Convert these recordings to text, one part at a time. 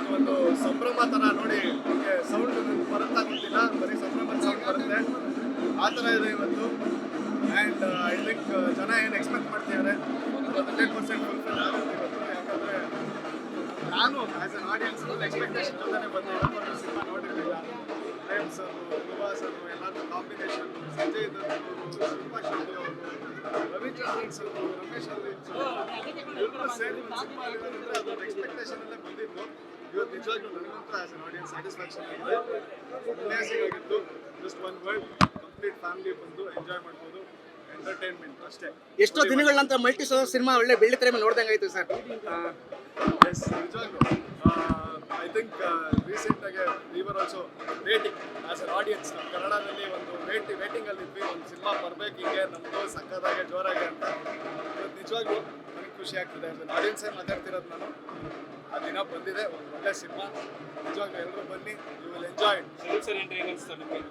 ಇವತ್ತು ಒಂದು ಸಂಭ್ರಮ ಥರ ನೋಡಿ ನಿಮಗೆ ಸೌಂಡ್ ಬರುತ್ತಾ ಗೊತ್ತಿಲ್ಲ, ಬರೀ ಸಂಭ್ರಮದ ಸೌಂಡ್ ಬರುತ್ತೆ, ಆ ಥರ ಇದೆ ಇವತ್ತು. ಆ್ಯಂಡ್ ಐ ಥಿಂಕ್ ಜನ ಏನು ಎಕ್ಸ್ಪೆಕ್ಟ್ ಮಾಡ್ತಿದ್ದಾರೆ 100% ಫುಲ್ಫಿಲ್ ಆಗುತ್ತೆ ಇವತ್ತು. ಯಾಕಂದರೆ ನಾನು as an audience full expectation ಜೊತೆ ಬಂದೆ. ಇವತ್ತು ಸಿನಿಮಾ ನೋಡಿರಲಿಲ್ಲ. ಪ್ರೇಮ್ ಸರ್, ಧ್ರುವ ಸರ್, ಎಲ್ಲರದ್ದು ಕಾಂಬಿನೇಷನ್, ಸಂಜಯ್ ದತ್, ಶಿಲ್ಪಾ ಶೆಟ್ಟಿ ಅವರು, ರವಿಚಂದ್ರನ್ ಸರ್, ರಮೇಶ್ ಅರವಿಂದ್ ಸರ್, ಎಲ್ಲರೂ ಸೇರಿ ಒಂದು ಸಿನಿಮಾ ಆಗಿರೋದ್ರಿಂದ ಅದೊಂದು ಎಕ್ಸ್ಪೆಕ್ಟೇಷನಲ್ಲೇ ಬಂದಿದ್ದು. ಇವತ್ತು ನಿಜವಾಗ್ಲೂ ನನಗಂತೂ ಆ್ಯಸ್ ಅನ್ ಆಡಿಯನ್ಸ್ ಸ್ಯಾಟಿಸ್ಫ್ಯಾಕ್ಷನ್ ಆಗಿದೆ. ಅಮೇಸಿಂಗ್ ಆಗಿತ್ತು. Just one word, complete family ಬಂದು ಎಂಜಾಯ್ ಮಾಡ್ಬೋದು. ಎಂಟರ್ಟೈನ್ಮೆಂಟ್ ಅಷ್ಟೇ. ಎಷ್ಟೋ ದಿನಗಳ ನಂತರ ಮಲ್ಟಿ ಸ್ಟಾರ್ ಸಿನಿಮಾ ಒಳ್ಳೆ ಬೆಳ್ಳಿ ತೆರೆ ಮೇಲೆ ನೋಡ್ದಂಗೆ ಆಯ್ತು ಸರ್. ಎಸ್, ನಿಜವಾಗ್ಲೂ ಐ ಥಿಂಕ್ ರೀಸೆಂಟಾಗಿ we were also waiting as an audience. ನಮ್ಮ ಕನ್ನಡದಲ್ಲಿ ಒಂದು ವೇಟಿಂಗಲ್ಲಿದ್ವಿ, ಒಂದು ಸಿನಿಮಾ ಬರಬೇಕು ಹೀಗೆ ನಮ್ಮದು ಸಕ್ಕದಾಗೆ ಜೋರಾಗೆ ಅಂತ. ಇವತ್ತು ನಿಜವಾಗ್ಲೂ ನನಗೆ ಖುಷಿ ಆಗ್ತಿದೆ. ಆ್ಯಸ್ ಅನ್ ಆಡಿಯನ್ಸೇ ಮಾತಾಡ್ತಿರೋದು ನಾನು. ಆ ದಿನ ಬಂದಿದೆ, ಒಂದು ಒಳ್ಳೆ ಸಿನಿಮಾ. ನಿಜವಾಗ್ಲೂ ಎಲ್ಲರೂ ಬನ್ನಿ, you will enjoy it. Sudeep sir entry ಹೇಗೆ ಅನಿಸ್ತು ನಿಮಗೆ?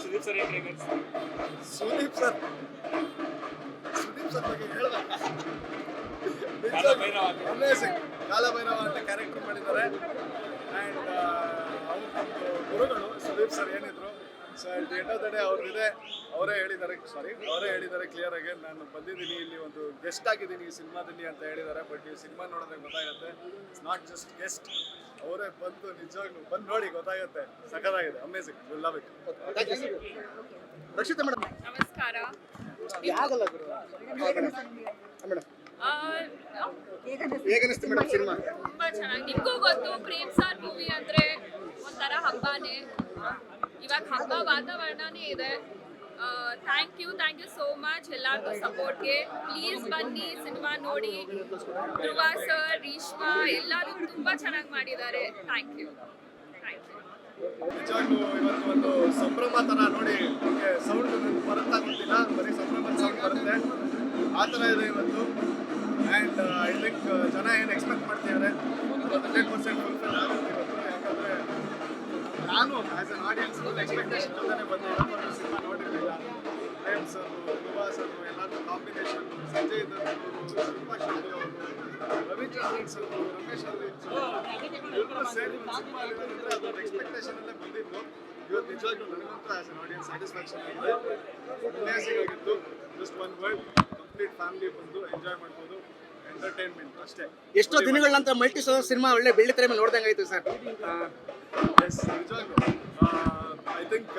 ಸುದೀಪ್ ಸರ್ ಎಂಟ್ರಿ ಹೇಗೆ ಅನಿಸ್ತು? ಸುದೀಪ್ ಸರ್ ಬಗ್ಗೆ ಹೇಳ್ಬೇಕು. ಅಮೇಸಿಂಗ್. ಕಾಲಭೈರವ ಅಂತ ಕ್ಯಾರೆಕ್ಟರ್ ಮಾಡಿದ್ದಾರೆ. ಆ್ಯಂಡ್ ಅವ್ರ ಗುರುಗಳು ಸುದೀಪ್ ಸರ್ ಏನಿದ್ರು, so at the end of the day ಅವ್ರದ್ದಿದೆ. ಅವರೇ ಹೇಳಿದ್ದಾರೆ ಕ್ಲಿಯರ್ ಆಗಿ, ನಾನು ಬಂದಿದ್ದೀನಿ ಇಲ್ಲಿ ಒಂದು ಗೆಸ್ಟ್ ಆಗಿದ್ದೀನಿ ಈ ಸಿನಿಮಾದಲ್ಲಿ ಅಂತ ಹೇಳಿದ್ದಾರೆ. ಬಟ್ ಈ ಸಿನಿಮಾ ನೋಡಿದ್ರೆ ಗೊತ್ತಾಗುತ್ತೆ, ಇಟ್ಸ್ ನಾಟ್ ಜಸ್ಟ್ ಗೆಸ್ಟ್, ಅವರೇ ಬಂದು ನಿಜವಾಗ್ಲೂ ಬಂದು ನೋಡಿ ಗೊತ್ತಾಗುತ್ತೆ. ಸಖತ್ತಾಗಿದೆ, amazing, will love it. Rakshita madam ನಮಸ್ಕಾರ. ಯಾಗಲ್ಲ ಗುರು ಮೇಡಮ್, ಹೇಗನಿಸ್ತು ಮೇಡಮ್ ಸಿನಿಮಾ? ತುಂಬಾ ಚೆನ್ನಾಗಿ. ನಿಮ್ಗೂ ಗೊತ್ತು ಪ್ರೇಮ್ ಸಾರ್ ಮೂವಿ ಅಂದ್ರೆ ಒಂಥರ ಹಬ್ಬನೇ. ಇವಾಗ ಹಬ್ಬ ವಾತಾವರಣನೇ ಇದೆ. ಥ್ಯಾಂಕ್ ಯು ಸೋ ಮಚ್ ಎಲ್ಲರಿಗೂ ಸಪೋರ್ಟ್ಗೆ. ಪ್ಲೀಸ್ ಬನ್ನಿ, ಸಿನಿಮಾ ನೋಡಿ. ಧ್ರುವ ಸರ್, ರೀಶ್ಮಾ ಎಲ್ಲರೂ ತುಂಬಾ ಚೆನ್ನಾಗಿ ಮಾಡಿದ್ದಾರೆ. Thank you. ನಿಜವಾಗ್ಲೂ ಇವತ್ತು ಒಂದು ಸಂಭ್ರಮ ಥರ ನೋಡಿ ನಿಮಗೆ ಸೌಂಡ್ ಬರುತ್ತಾ ಗೊತ್ತಿಲ್ಲ, ಬರೀ ಸಂಭ್ರಮದ ಸೌಂಡ್ ಬರುತ್ತೆ, ಆ ಥರ ಇದೆ ಇವತ್ತು. ಆ್ಯಂಡ್ ಐ ಥಿಂಕ್ ಜನ ಏನು ಎಕ್ಸ್ಪೆಕ್ಟ್ ಮಾಡ್ತಿದ್ದಾರೆ 100% ಫುಲ್ಫಿಲ್ ಆಗುತ್ತೆ ಇವತ್ತು. ಯಾಕಂದರೆ ನಾನು as an audience full expectation ಜೊತೆ ಬಂದೆ. ಇವತ್ತು ಸಿನಿಮಾ ನೋಡಿರಲಿಲ್ಲ. ಪ್ರೇಮ್ ಸರ್, ಧ್ರುವ ಸರ್, ಎಲ್ಲರದ್ದು ಕಾಂಬಿನೇಷನ್, ಸಂಜಯ್ ದತ್, ಶಿಲ್ಪಾ ಶೆಟ್ಟಿ ಅವರು, ರವಿಚಂದ್ರನ್ ಸರ್, ರಮೇಶ್ ಅರವಿಂದ್ ಸರ್, ಎಲ್ಲರೂ ಸೇರಿ ಒಂದು ಸಿನಿಮಾ ಆಗಿರೋದ್ರಿಂದ ಅದೊಂದು ಎಕ್ಸ್ಪೆಕ್ಟೇಷನಲ್ಲೇ ಬಂದಿದ್ದು. ಇವತ್ತು ನಿಜವಾಗ್ಲೂ ನನಗಂತೂ ಆ್ಯಸ್ ಅನ್ ಆಡಿಯನ್ಸ್ ಸ್ಯಾಟಿಸ್ಫ್ಯಾಕ್ಷನ್ ಆಗಿದೆ. ಅಮೇಸಿಂಗ್ ಆಗಿತ್ತು. Just one word, complete family ಬಂದು ಎಂಜಾಯ್ ಮಾಡ್ಬೋದು. ಎಂಟರ್ಟೈನ್ಮೆಂಟ್ ಅಷ್ಟೇ. ಎಷ್ಟೋ ದಿನಗಳ ನಂತರ ಮಲ್ಟಿ ಸ್ಟಾರ್ ಸಿನಿಮಾ ಒಳ್ಳೆ ಬೆಳ್ಳಿ ತೆರೆ ಮೇಲೆ ನೋಡ್ದಂಗೆ ಆಯ್ತು ಸರ್. ಎಸ್, ನಿಜವಾಗ್ಲೂ ಐ ಥಿಂಕ್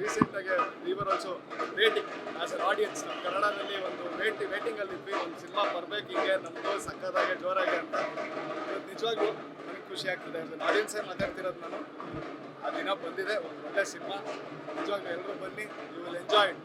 ರೀಸೆಂಟಾಗಿ we were also waiting as an audience. ನಮ್ಮ ಕನ್ನಡದಲ್ಲಿ ಒಂದು ವೇಟಿಂಗಲ್ಲಿದ್ವಿ, ಒಂದು ಸಿನಿಮಾ ಬರಬೇಕು ಹೀಗೆ ನಮ್ಮದು ಸಕ್ಕದಾಗೆ ಜೋರಾಗೆ ಅಂತ. ಇವತ್ತು ನಿಜವಾಗ್ಲೂ ನನಗೆ ಖುಷಿ ಆಗ್ತಿದೆ. ಆ್ಯಸ್ ಅನ್ ಆಡಿಯನ್ಸೇ ಮಾತಾಡ್ತಿರೋದು ನಾನು. ಆ ದಿನ ಬಂದಿದೆ, ಒಂದು ಒಳ್ಳೆ ಸಿನಿಮಾ. ನಿಜವಾಗ್ಲೂ ಎಲ್ಲರೂ ಬನ್ನಿ, ಯು ವಿಲ್ ಎಂಜಾಯ್ ಇಟ್.